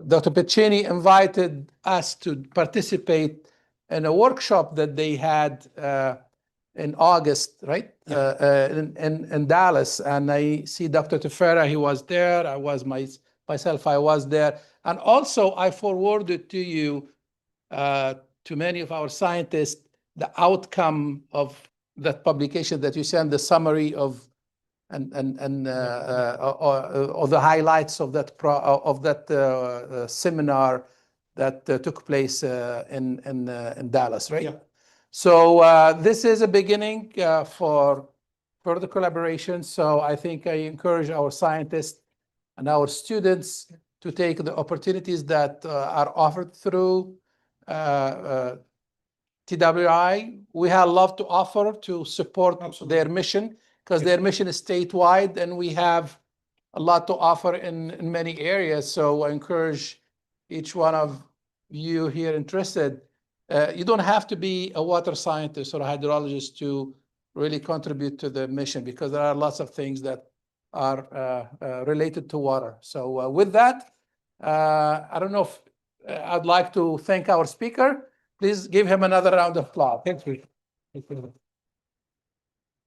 Dr. Piccini invited us to participate in a workshop that they had in August, right? In Dallas. And I see Dr. Tefera, he was there. I was myself, I was there. And also I forwarded to you, to many of our scientists, the outcome of that publication that you sent, the summary of or the highlights of that seminar that took place in Dallas, right? Yeah. So this is a beginning for further collaboration. So I think I encourage our scientists and our students to take the opportunities that are offered through TWI. We have a lot to offer to support their mission, because their mission is statewide, and we have a lot to offer in many areas. So I encourage each one of you here interested. You don't have to be a water scientist or a hydrologist to really contribute to the mission, because there are lots of things that are related to water. So with that, I don't know if I'd like to thank our speaker. Please give him another round of applause. Thank you.